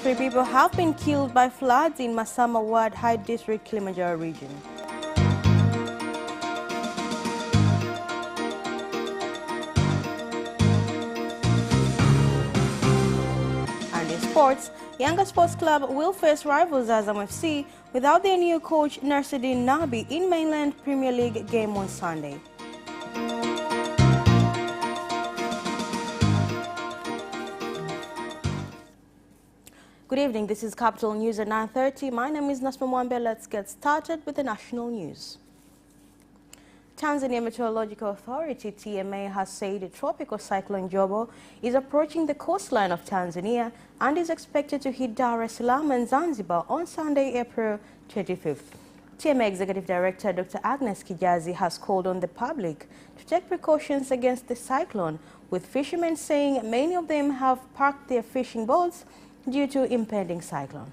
3 people have been killed by floods in Masama Ward, High District, Kilimanjaro region. And in sports, Yanga Sports Club will face rivals Azam FC without their new coach Nurseddin Nabi in mainland Premier League game on Sunday. Good evening, this is Capital News at 9:30. My name is Nasma Mwambe. Let's get started with the national news. Tanzania Meteorological Authority, TMA, has said a tropical cyclone Jobo is approaching the coastline of Tanzania and is expected to hit Dar es Salaam and Zanzibar on Sunday, April 25th. TMA Executive Director Dr. Agnes Kijazi has called on the public to take precautions against the cyclone, with fishermen saying many of them have parked their fishing boats due to impending cyclone.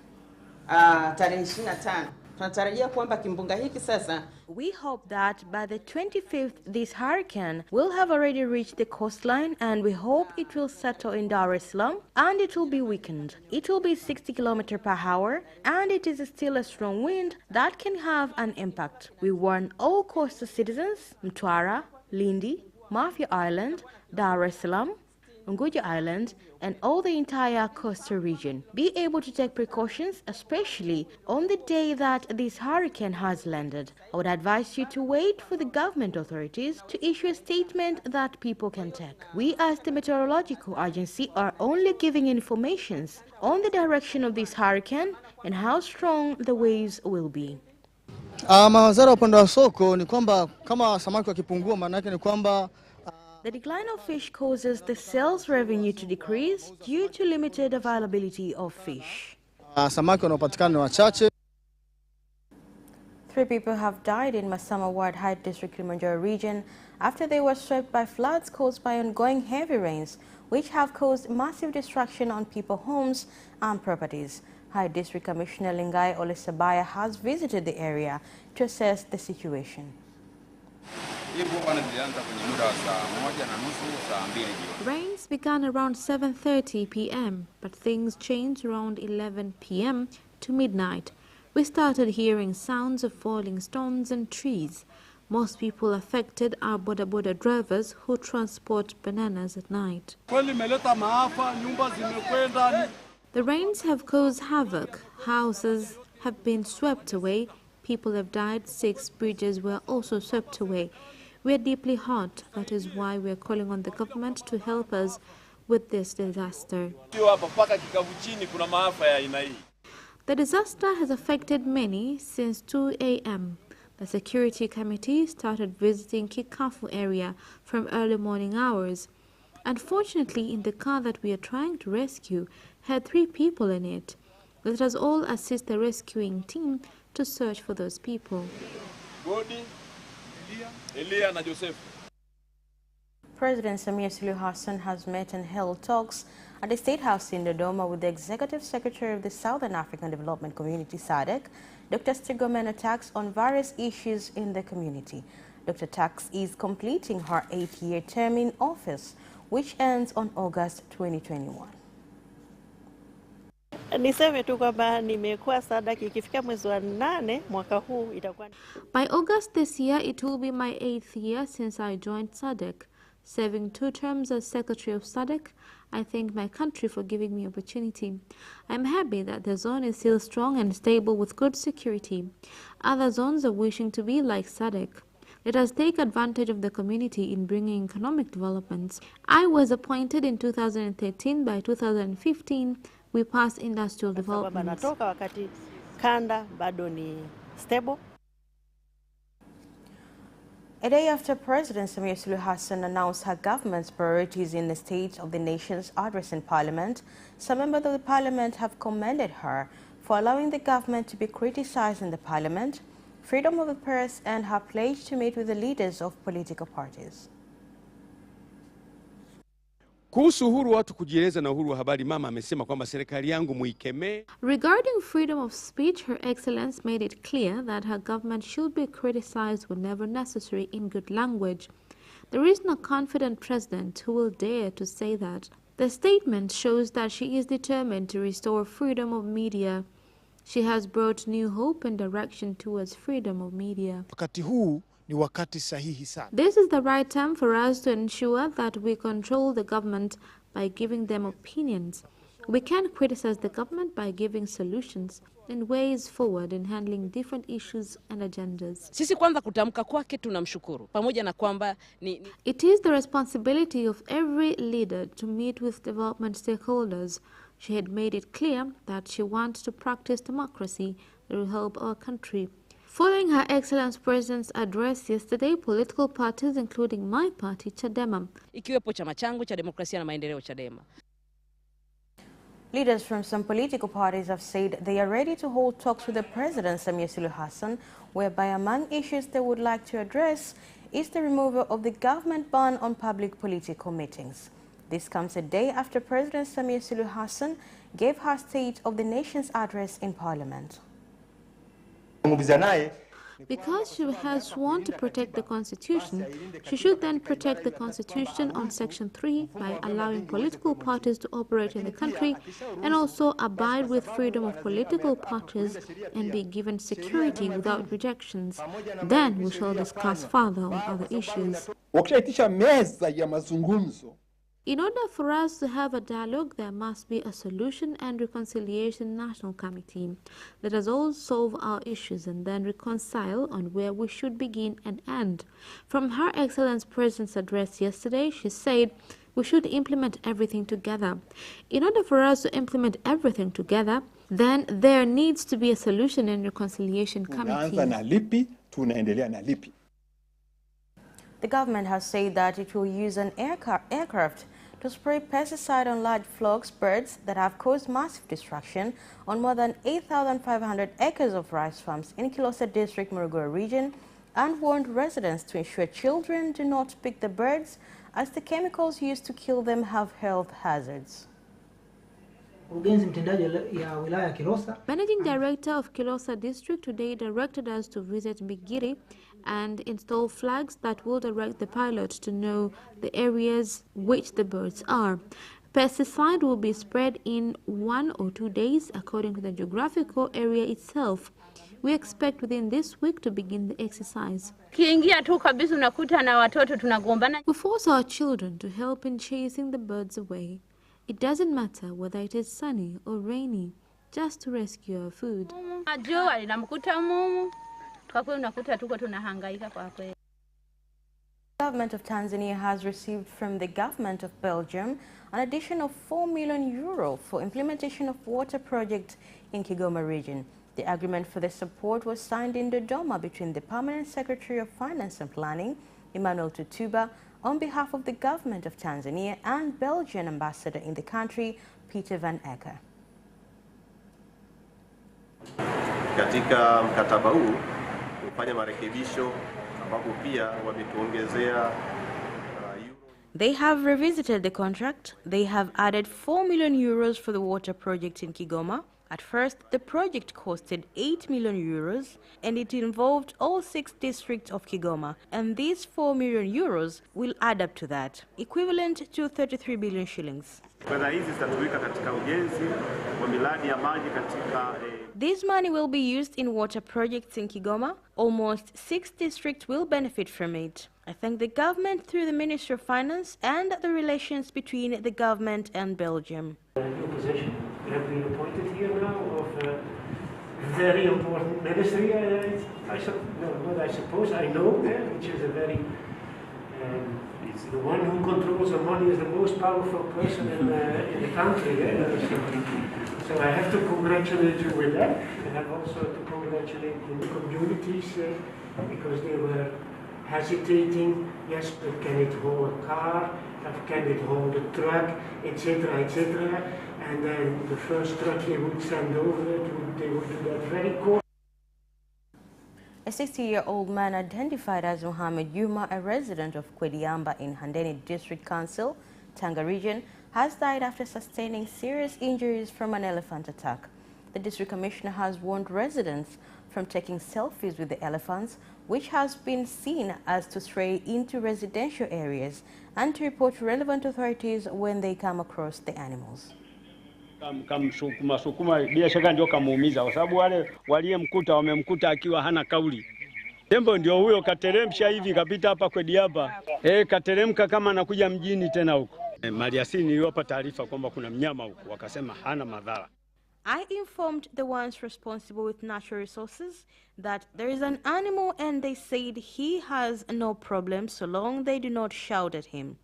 We hope that by the 25th, this hurricane will have already reached the coastline, and we hope it will settle in Dar es Salaam and it will be weakened. It will be 60 km/h and it is still a strong wind that can have an impact. We warn all coastal citizens, Mtwara, Lindi, Mafia Island, Dar es Salaam, Unguja Island, and all the entire coastal region. Be able to take precautions, especially on the day that this hurricane has landed. I would advise you to wait for the government authorities to issue a statement that people can take. We as the meteorological agency are only giving information on the direction of this hurricane and how strong the waves will be. Madhara upande wa soko ni kwamba kama samaki wakipungua, maana yake ni kwamba the decline of fish causes the sales revenue to decrease due to limited availability of fish. Samaki wanaopatikana ni wachache. 3 people have died in Masama Ward, High District, Kilimanjaro region after they were swept by floods caused by ongoing heavy rains, which have caused massive destruction on people's homes and properties. High District Commissioner Lingai Olesabaya has visited the area to assess the situation. Rains began around 7:30 p.m., but things changed around 11 p.m. to midnight. We started hearing sounds of falling stones and trees. Most people affected are boda drivers who transport bananas at night. The rains have caused havoc. Houses have been swept away. People have died. 6 bridges were also swept away. We are deeply hurt. That is why we are calling on the government to help us with this disaster. The disaster has affected many since 2 a.m. The security committee started visiting Kikafu area from early morning hours. Unfortunately, in the car that we are trying to rescue had 3 people in it. Let us all assist the rescuing team to search for those people. President Samia Suluhu Hassan has met and held talks at the State House in Dodoma with the Executive Secretary of the Southern African Development Community, SADC, Dr. Stigomena Tax, on various issues in the community. Dr. Tax is completing her 8-year term in office, which ends on August 2021. Niseme tu kwamba nimekuwa SADC ikifika mwezi wa 8 mwaka huu itakuwa. By August this year, it will be my 8th year since I joined SADC. Serving 2 terms as Secretary of SADC, I thank my country for giving me opportunity. I'm happy that the zone is still strong and stable with good security. Other zones are wishing to be like SADC. Let us take advantage of the community in bringing economic developments. I was appointed in 2013. By 2015, we passed industrial developments. A day after President Samia Suluhu Hassan announced her government's priorities in the State of the Nation's address in Parliament, some members of the Parliament have commended her for allowing the government to be criticized in the Parliament, freedom of the press, and her pledge to meet with the leaders of political parties. Kuhusu uhuru watu kujieleza na uhuru wa habari, mama amesema kwamba serikali yangu muikemee. Regarding freedom of speech, Her Excellency made it clear that her government should be criticized whenever necessary in good language. There is no confident president who will dare to say that. The statement shows that she is determined to restore freedom of media. She has brought new hope and direction towards freedom of media. Wakati huu ni wakati sahihi sana. This is the right time for us to ensure that we control the government by giving them opinions. We can criticize the government by giving solutions and ways forward in handling different issues and agendas. Sisi kwanza kutamka kwake tunamshukuru. Pamoja na kwamba It is the responsibility of every leader to meet with development stakeholders. She had made it clear that she wants to practice democracy that will help our country. Following Her Excellency President's address yesterday, political parties including my party, Chadema, ikiwepo chama changu cha demokrasia na maendeleo Chadema. Leaders from some political parties have said they are ready to hold talks with the President Samia Suluhu Hassan, whereby among issues they would like to address is the removal of the government ban on public political meetings. This comes a day after President Samia Suluhu Hassan gave her State of the Nation's address in Parliament. Because she has sworn to protect the Constitution, she should then protect the Constitution on Section 3 by allowing political parties to operate in the country and also abide with freedom of political parties and be given security without rejections. Then we shall discuss further on other issues. In order for us to have a dialogue, there must be a Solution and Reconciliation National Committee. Let us all solve our issues and then reconcile on where we should begin and end. From Her Excellency President's address yesterday, she said we should implement everything together. In order for us to implement everything together, then there needs to be a Solution and Reconciliation Committee. The government has said that it will use an aircraft to spray pesticide on large flocks birds that have caused massive destruction on more than 8,500 acres of rice farms in Kilosa District, Morogoro region, and warned residents to ensure children do not pick the birds as the chemicals used to kill them have health hazards. Managing Director of Kilosa District today directed us to visit Migiri and install flags that will direct the pilot to know the areas which the birds are. Pesticide will be spread in 1 or 2 days according to the geographical area itself. We expect within this week to begin the exercise. We force our children to help in chasing the birds away. It doesn't matter whether it is sunny or rainy, just to rescue our food. The government of Tanzania has received from the government of Belgium an additional €4 million for implementation of water project in Kigoma region. The agreement for the support was signed in Dodoma between the Permanent Secretary of Finance and Planning, Emmanuel Tutuba, on behalf of the government of Tanzania and Belgian ambassador in the country, Peter van Acker. Katika mkataba huu kufanya marekebisho ambapo pia wametuongezea They have revisited the contract. They have added €4 million for the water project in Kigoma. At first, the project costed €8 million and it involved all 6 districts of Kigoma. And these €4 million will add up to that, equivalent to 33 billion shillings. This money will be used in water projects in Kigoma. Almost 6 districts will benefit from it. I thank the government through the Ministry of Finance and the relations between the government and Belgium. New position. You have been appointed here now of a very important ministry. I suppose I know, which is a very it's the one who controls the money is the most powerful person in the country. So I have to congratulate you with that. I have also to congratulate the communities because they were hesitating. Yes, but can it hold a car? Can it hold a truck? Etc. etc. And then the first truck they would send over, they would do that very quickly. A 60-year-old man identified as Mohammed Yuma, a resident of Kwadiyamba in Handini District Council, Tanga region, has died after sustaining serious injuries from an elephant attack. The district commissioner has warned residents from taking selfies with the elephants, which has been seen as to stray into residential areas, and to report to relevant authorities when they come across the animals. Sukuma bila shaka ndio kamuumiza kwa sababu wale waliyemkuta wamemkuta akiwa hana kauli. Tembo ndio huyo kateremsha hivi kapita hapa Kwadiyamba. Kateremka kama anakuja mjini tena huko. Maliasili niliwapa taarifa kwamba kuna mnyama huko, wakasema hana madhara. I informed the ones responsible with natural resources that there is an animal, and they said he has no problem so long they do not shout at him.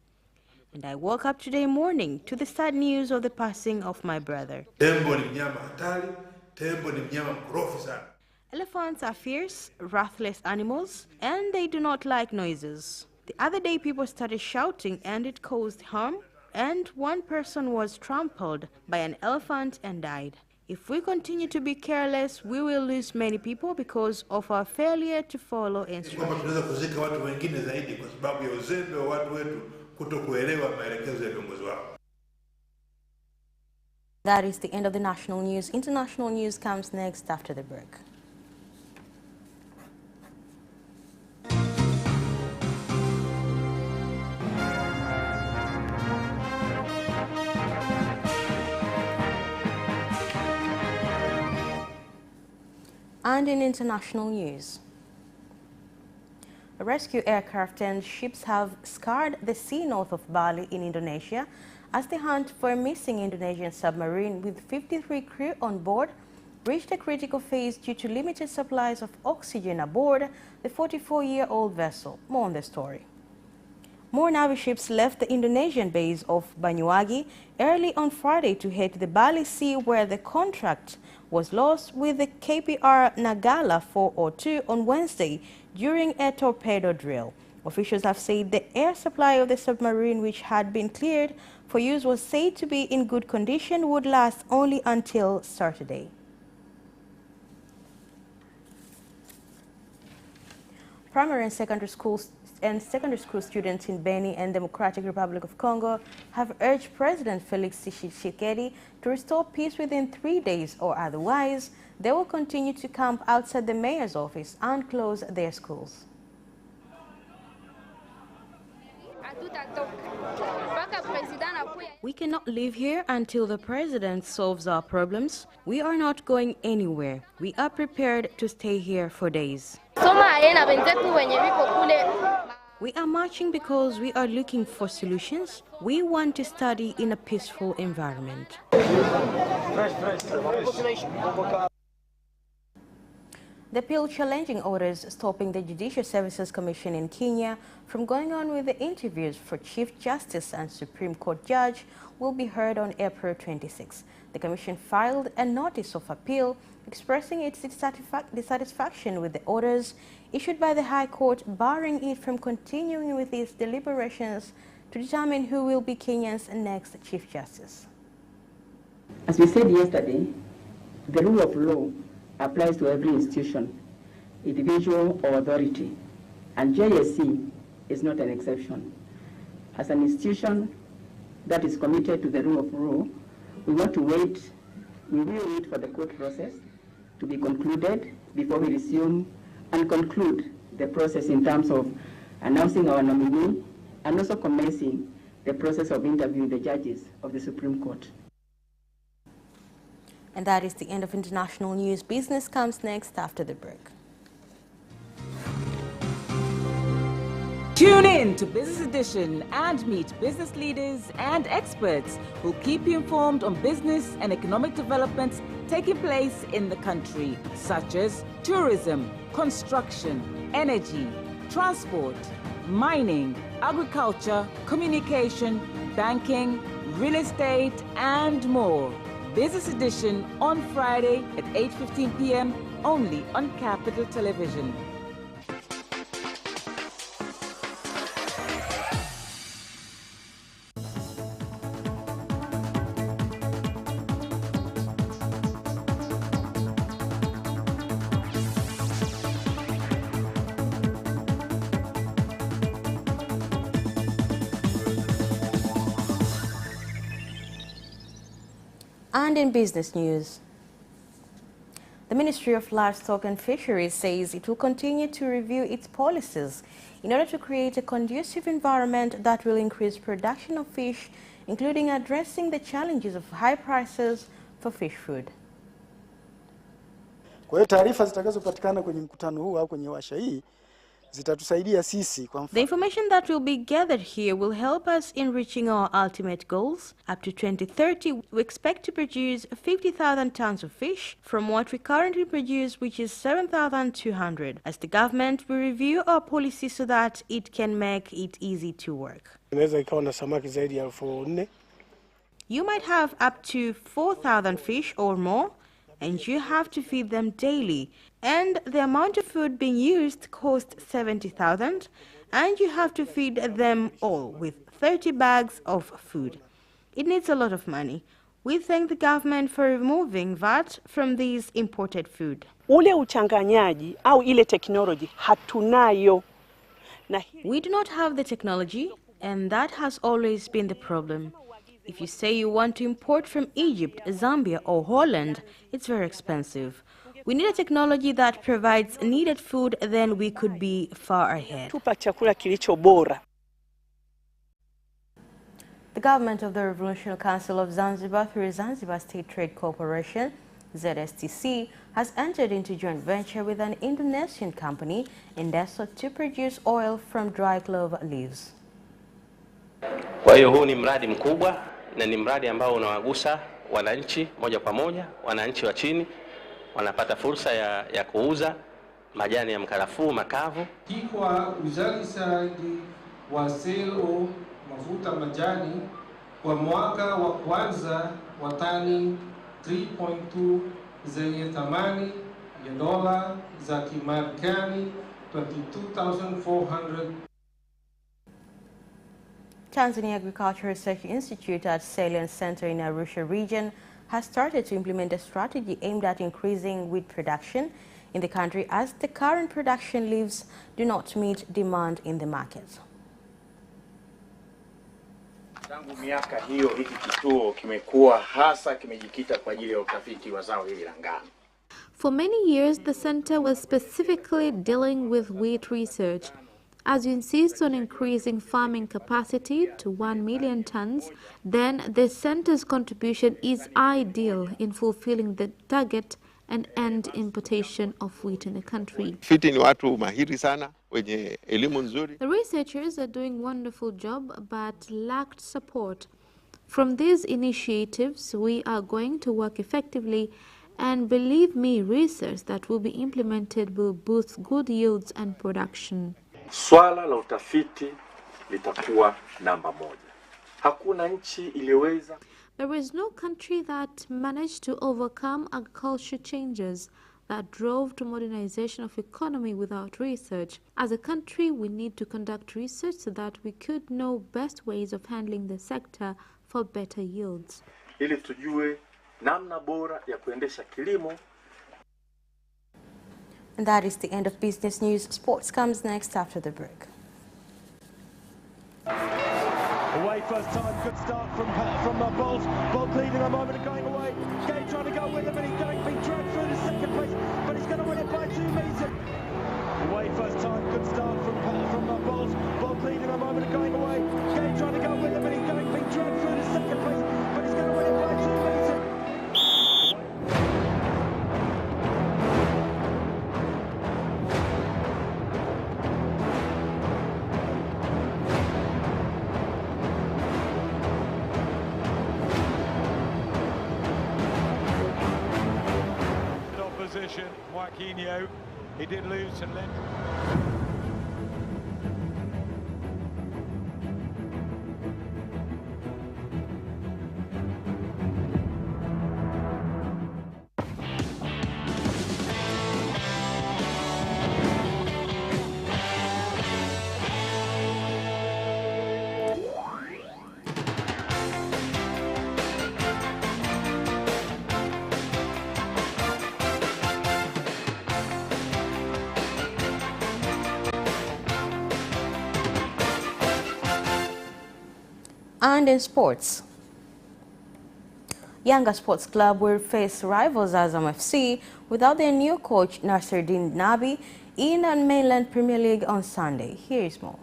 And I woke up today morning to the sad news of the passing of my brother. Tembo ni mnyama hatari, tembo ni mnyama mkorofi sana. Elephants are fierce, ruthless animals, and they do not like noises. The other day people started shouting and it caused harm, and one person was trampled by an elephant and died. If we continue to be careless, we will lose many people because of our failure to follow instructions. Tunaweza kuzika watu wengine zaidi kwa sababu ya uzembe wa watu wetu kutokuelewa maelekezo ya viongozi wao. That is the end of the national news. International news comes next after the break. And in international news, rescue aircraft and ships have scoured the sea north of Bali in Indonesia as the hunt for a missing Indonesian submarine with 53 crew on board reached a critical phase due to limited supplies of oxygen aboard the 44-year-old vessel. More on the story. More Navy ships left the Indonesian base of Banyuwangi early on Friday to head to the Bali Sea, where the contract was lost with the KPR Nagala 402 on Wednesday during a torpedo drill. Officials have said the air supply of the submarine, which had been cleared for use, was said to be in good condition, would last only until Saturday. Primary and secondary school students in Beni and Democratic Republic of Congo have urged President Felix Tshisekedi to restore peace within 3 days, or otherwise they will continue to camp outside the mayor's office and close their schools. We cannot live here until the president solves our problems. We are not going anywhere. We are prepared to stay here for days. We are marching because we are looking for solutions. We want to study in a peaceful environment. The appeal challenging orders stopping the Judicial Services Commission in Kenya from going on with the interviews for Chief Justice and Supreme Court Judge will be heard on April 26. The Commission filed a notice of appeal expressing its dissatisfaction with the orders issued by the High Court, barring it from continuing with its deliberations to determine who will be Kenya's next Chief Justice. As we said yesterday, the rule of law applies to every institution, individual or authority, and JSC is not an exception. As an institution that is committed to the rule of law, we will wait for the court process to be concluded before we resume and conclude the process in terms of announcing our nominee and also commencing the process of interviewing the judges of the Supreme Court. And that is the end of international news. Business comes next after the break. Tune in to Business Edition and meet business leaders and experts who keep you informed on business and economic developments taking place in the country, such as tourism, construction, energy, transport, mining, agriculture, communication, banking, real estate, and more. Business Edition on Friday at 8:15 p.m. only on Capital Television. And in business news, The Ministry of Livestock and Fisheries says it will continue to review its policies in order to create a conducive environment that will increase production of fish, including addressing the challenges of high prices for fish food. Kwa hiyo taarifa zitakazopatikana kwenye mkutano huu au kwenye washa hii zitatusaidia sisi kwa mfano. The information that will be gathered here will help us in reaching our ultimate goals. Up to 2030, we expect to produce 50,000 tons of fish from what we currently produce, which is 7,200. As the government will review our policy so that it can make it easy to work. Inaweza ikawa na samaki zaidi ya 4,000. You might have up to 4,000 fish or more, and you have to feed them daily. And the amount of food being used costs 70,000, and you have to feed them all with 30 bags of food. It needs a lot of money. We thank the government for removing VAT from these imported food. Ule uchanganyaji au ile technology hatunayo. We do not have the technology, and that has always been the problem. If you say you want to import from Egypt, Zambia or Holland, it's very expensive. We need a technology that provides needed food, then we could be far ahead. Tupa chakula kilicho bora. The government of the Revolutionary Council of Zanzibar through Zanzibar State Trade Corporation, ZSTC, has entered into joint venture with an Indonesian company, Indesot, to produce oil from dry clover leaves. Kwa hiyo huu ni mradi mkubwa na ni mradi ambao unawagusa wananchi moja kwa moja. Wananchi wa chini wanapata fursa ya kuuza majani ya mkarafuu makavu. Kwa uzalishaji wa selo mafuta majani kwa mwaka wa kwanza wa tani 3.2 zenye thamani ya dola za Kimarekani 22,400. Tanzania Agricultural Research Institute at Salient Center in Arusha region has started to implement a strategy aimed at increasing wheat production in the country as the current production leaves do not meet demand in the market. Tangu miaka hiyo hiki kituo kimekuwa hasa kimejikita kwa ajili ya utafiti wa zao hili la ngano. For many years, the center was specifically dealing with wheat research. As you insist on increasing farming capacity to 1 million tons, then the center's contribution is ideal in fulfilling the target and end importation of wheat in the country. Fiti ni watu mahiri sana wenye elimu nzuri. The researchers are doing a wonderful job but lacked support. From these initiatives, we are going to work effectively, and believe me, research that will be implemented will boost good yields and production. Swala la utafiti litakuwa namba moja. Hakuna nchi iliyoweza. There is no country that managed to overcome agriculture changes that drove to modernization of economy without research. As a country, we need to conduct research so that we could know best ways of handling the sector for better yields. Ili tujue namna bora ya kuendesha kilimo. And that is the end of business news. Sports comes next after the break. Away first time, good start from Bolt. Bolt leading a moment and going away. Gay trying to go with him, and he's going to be dragged through to second place, but he's going to win it by 2 meters. Away first time, good start from Bolt. Bolt leading a moment and going away. Gay trying to go with him, and he's going to be dragged through to second place, but he's going to win it by 2 meters. Joaquinho, he did lose some length. And in sports, Yanga Sports Club will face rivals Azam FC without their new coach Nasruddin Nabi in the mainland Premier League on Sunday. Here is more.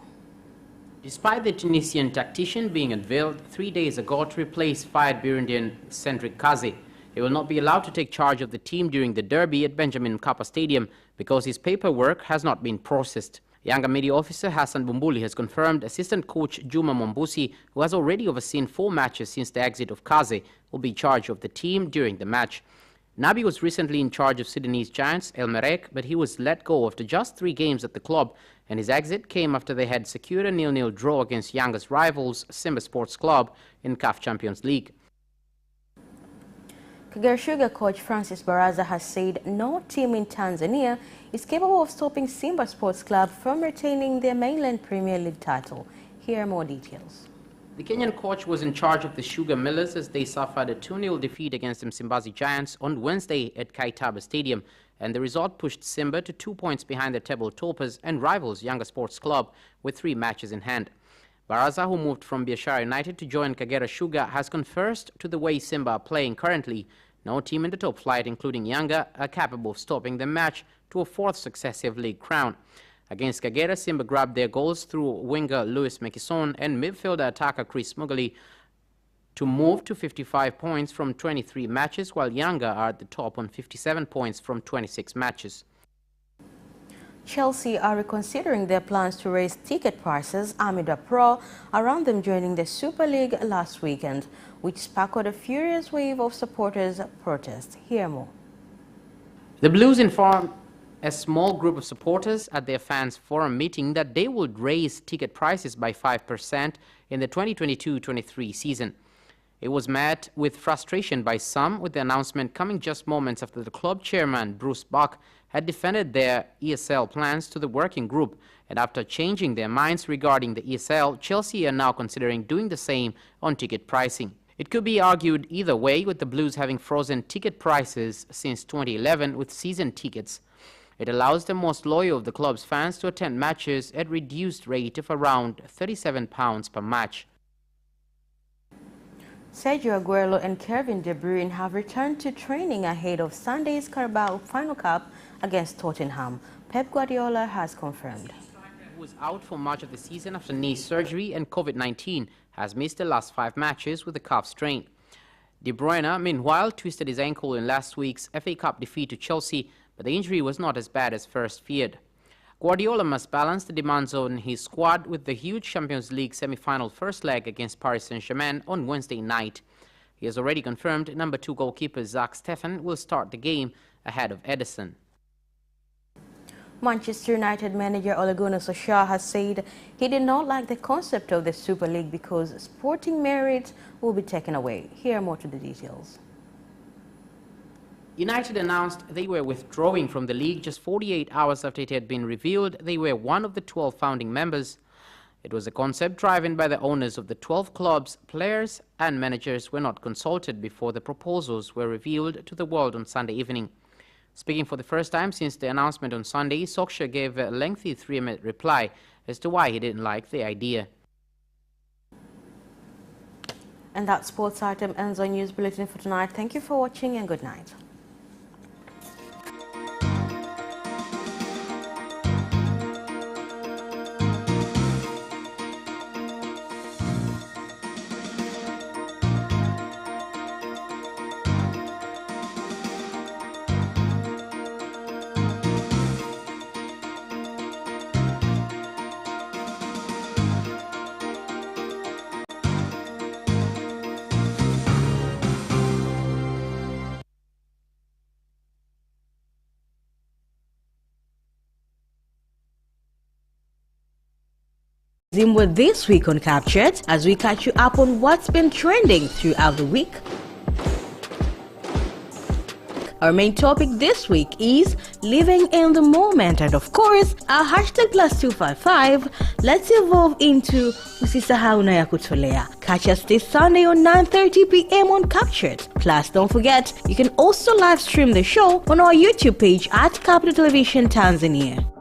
Despite the Tunisian tactician being unveiled 3 days ago to replace fired Burundian Cendric Kazi, he will not be allowed to take charge of the team during the derby at Benjamin Mkapa Stadium because his paperwork has not been processed. Yanga media officer Hassan Bumbuli has confirmed assistant coach Juma Mombusi, who has already overseen 4 matches since the exit of Kazi, will be in charge of the team during the match. Nabi was recently in charge of Sudanese giants El Merreikh, but he was let go after just 3 games at the club, and his exit came after they had secured a 0-0 draw against Yanga's rivals Simba Sports Club in CAF Champions League. Kagera Sugar coach Francis Baraza has said no team in Tanzania is capable of stopping Simba Sports Club from retaining their mainland Premier League title. Here are more details. The Kenyan coach was in charge of the Sugar Millers as they suffered a 2-0 defeat against the Msimbazi Giants on Wednesday at Kaitaba Stadium, and the result pushed Simba to 2 points behind the table toppers and rivals Yanga Sports Club with 3 matches in hand. Baraza, who moved from Biashara United to join Kagera Sugar, has confessed to the way Simba are playing currently. No team in the top flight, including Yanga, are capable of stopping the match to a 4th successive league crown. Against Kagera, Simba grabbed their goals through winger Louis Mekison and midfielder attacker Chris Mugali to move to 55 points from 23 matches, while Yanga are at the top on 57 points from 26 matches. Chelsea are reconsidering their plans to raise ticket prices amid uproar around them joining the Super League last weekend, which sparked a furious wave of supporters' protest. Hear more. The Blues informed a small group of supporters at their fans forum meeting that they would raise ticket prices by 5% in the 2022-23 season. It was met with frustration by some, with the announcement coming just moments after the club chairman, Bruce Buck, had defended their ESL plans to the working group, and after changing their minds regarding the ESL, Chelsea are now considering doing the same on ticket pricing. It could be argued either way, with the Blues having frozen ticket prices since 2011 with season tickets. It allows the most loyal of the club's fans to attend matches at reduced rate of around £37 per match. Sergio Aguero and Kevin De Bruyne have returned to training ahead of Sunday's Carabao Final Cup against Tottenham. Pep Guardiola has confirmed. Who was out for much of the season after knee surgery and COVID-19 has missed the last 5 matches with a calf strain. De Bruyne, meanwhile, twisted his ankle in last week's FA Cup defeat to Chelsea, but the injury was not as bad as first feared. Guardiola must balance the demands on his squad with the huge Champions League semi-final first leg against Paris Saint-Germain on Wednesday night. He has already confirmed number 2 goalkeeper Zach Steffen will start the game ahead of Edison. Manchester United manager Ole Gunnar Solskjaer has said he did not like the concept of the Super League because sporting merit will be taken away. Here are more to the details. United announced they were withdrawing from the league just 48 hours after it had been revealed they were one of the 12 founding members. It was a concept driven by the owners of the 12 clubs. Players and managers were not consulted before the proposals were revealed to the world on Sunday evening. Speaking for the first time since the announcement on Sunday, Solskjaer gave a lengthy 3-minute reply as to why he didn't like the idea. And that sports item ends our news bulletin for tonight. Thank you for watching and good night. With This Week on Captured, as we catch you up on what's been trending throughout the week. Our main topic this week is living in the moment, and of course, our hashtag +255, let's evolve into usisahau na ya kutolea. Catch us this Sunday on 9:30 p.m. on Captured. Plus, don't forget, you can also live stream the show on our YouTube page at Capital Television Tanzania.